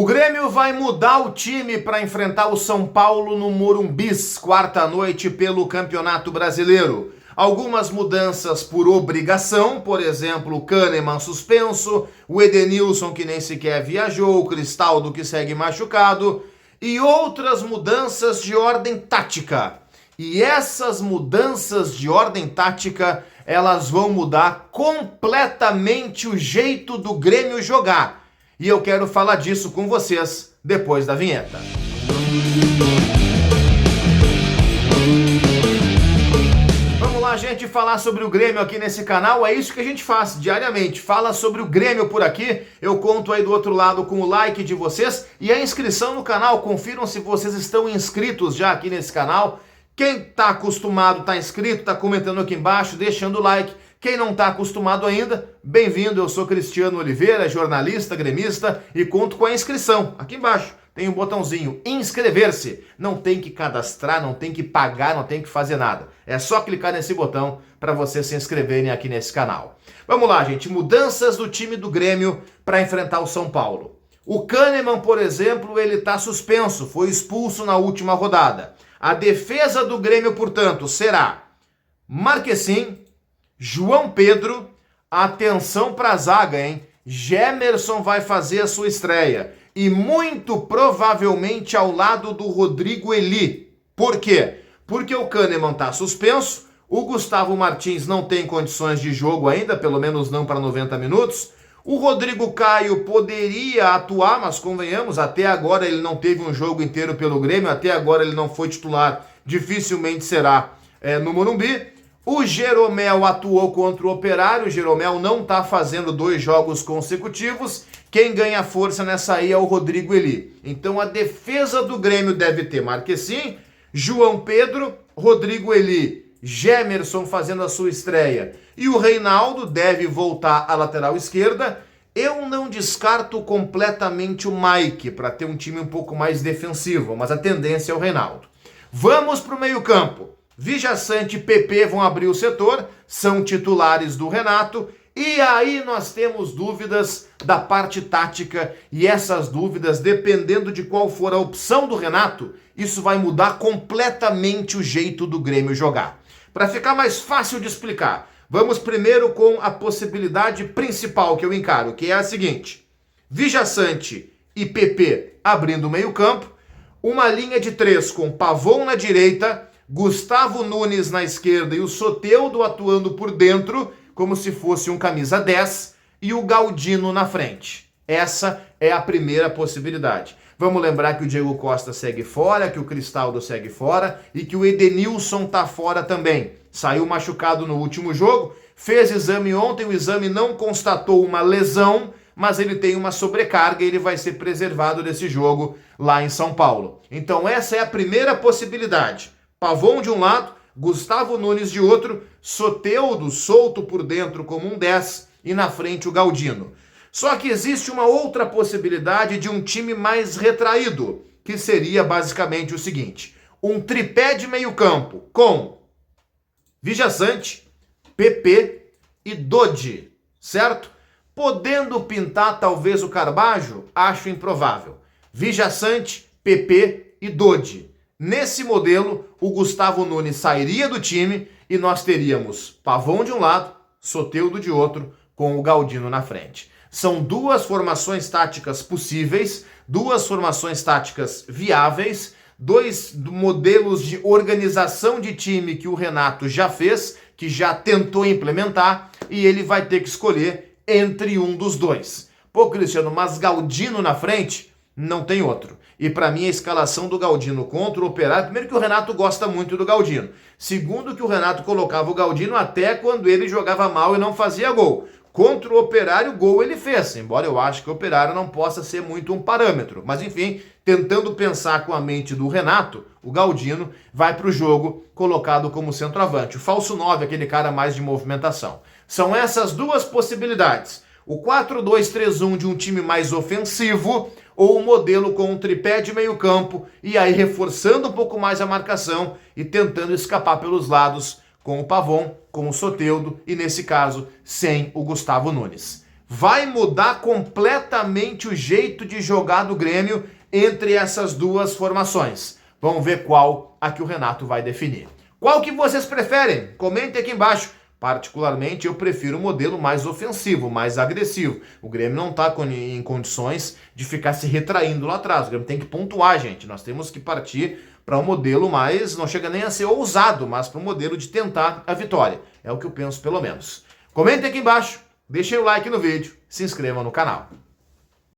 O Grêmio vai mudar o time para enfrentar o São Paulo no Morumbis, quarta noite pelo Campeonato Brasileiro. Algumas mudanças por obrigação, por exemplo, o Kahneman suspenso, o Edenilson que nem sequer viajou, o Cristaldo que segue machucado, e outras mudanças de ordem tática. E essas mudanças de ordem tática, elas vão mudar completamente o jeito do Grêmio jogar. E eu quero falar disso com vocês depois da vinheta. Vamos lá, gente, falar sobre o Grêmio aqui nesse canal. É isso que a gente faz diariamente. Fala sobre o Grêmio por aqui. Eu conto aí do outro lado com o like de vocês e a inscrição no canal. Confiram se vocês estão inscritos já aqui nesse canal. Quem está acostumado, está inscrito, está comentando aqui embaixo, deixando o like. Quem não está acostumado ainda, bem-vindo, eu sou Cristiano Oliveira, jornalista, gremista e conto com a inscrição. Aqui embaixo tem um botãozinho inscrever-se. Não tem que cadastrar, não tem que pagar, não tem que fazer nada. É só clicar nesse botão para vocês se inscreverem aqui nesse canal. Vamos lá, gente, mudanças do time do Grêmio para enfrentar o São Paulo. O Kahneman, por exemplo, ele está suspenso, foi expulso na última rodada. A defesa do Grêmio, portanto, será Marquezin, João Pedro, atenção para a zaga, hein? Gemerson vai fazer a sua estreia. E muito provavelmente ao lado do Rodrigo Eli. Por quê? Porque o Kahneman está suspenso, o Gustavo Martins não tem condições de jogo ainda, pelo menos não para 90 minutos. O Rodrigo Caio poderia atuar, mas convenhamos, até agora ele não teve um jogo inteiro pelo Grêmio, até agora ele não foi titular, dificilmente será no Morumbi. O Jeromel atuou contra o Operário, o Jeromel não está fazendo 2 jogos consecutivos, quem ganha força nessa aí é o Rodrigo Eli. Então a defesa do Grêmio deve ter Marquezin, João Pedro, Rodrigo Eli, Gemerson fazendo a sua estreia e o Reinaldo deve voltar à lateral esquerda. Eu não descarto completamente o Mike para ter um time um pouco mais defensivo, mas a tendência é o Reinaldo. Vamos para o meio-campo. Vijaçante e PP vão abrir o setor, são titulares do Renato, e aí nós temos dúvidas da parte tática, e essas dúvidas, dependendo de qual for a opção do Renato, isso vai mudar completamente o jeito do Grêmio jogar. Para ficar mais fácil de explicar, vamos primeiro com a possibilidade principal que eu encaro, que é a seguinte: Vijaçante e PP abrindo o meio-campo, uma linha de 3 com Pavon na direita, Gustavo Nunes na esquerda e o Soteldo atuando por dentro, como se fosse um camisa 10, e o Galdino na frente. Essa é a primeira possibilidade. Vamos lembrar que o Diego Costa segue fora, que o Cristaldo segue fora e que o Edenilson tá fora também. Saiu machucado no último jogo, fez exame ontem, o exame não constatou uma lesão, mas ele tem uma sobrecarga e ele vai ser preservado desse jogo lá em São Paulo. Então essa é a primeira possibilidade. Pavon de um lado, Gustavo Nunes de outro, Soteldo solto por dentro como um 10 e na frente o Galdino. Só que existe uma outra possibilidade de um time mais retraído, que seria basicamente o seguinte: um tripé de meio campo com Vijaçante, PP e Dodi, certo? Podendo pintar talvez o Carbajo, acho improvável. Vijaçante, PP e Dodi. Nesse modelo, o Gustavo Nunes sairia do time e nós teríamos Pavon de um lado, Soteldo de outro, com o Galdino na frente. São 2 formações táticas possíveis, 2 formações táticas viáveis, 2 modelos de organização de time que o Renato já fez, que já tentou implementar, e ele vai ter que escolher entre um dos 2. Pô, Cristiano, mas Galdino na frente? Não tem outro. E para mim a escalação do Galdino contra o Operário, primeiro que o Renato gosta muito do Galdino, segundo que o Renato colocava o Galdino até quando ele jogava mal e não fazia gol. Contra o Operário, gol ele fez, embora eu acho que o Operário não possa ser muito um parâmetro. Mas enfim, tentando pensar com a mente do Renato, o Galdino vai para o jogo colocado como centroavante. O falso 9, aquele cara mais de movimentação. São essas 2 possibilidades. O 4-2-3-1 de um time mais ofensivo ou o modelo com um tripé de meio campo e aí reforçando um pouco mais a marcação e tentando escapar pelos lados com o Pavon, com o Soteldo e nesse caso sem o Gustavo Nunes. vai mudar completamente o jeito de jogar do Grêmio entre essas duas formações. Vamos ver qual a que o Renato vai definir. Qual que vocês preferem? Comentem aqui embaixo. Particularmente, eu prefiro o modelo mais ofensivo, mais agressivo. O Grêmio não está em condições de ficar se retraindo lá atrás. O Grêmio tem que pontuar, gente. Nós temos que partir para um modelo mais, não chega nem a ser ousado, mas para um modelo de tentar a vitória. É o que eu penso, pelo menos. Comentem aqui embaixo, deixem o like no vídeo, se inscrevam no canal.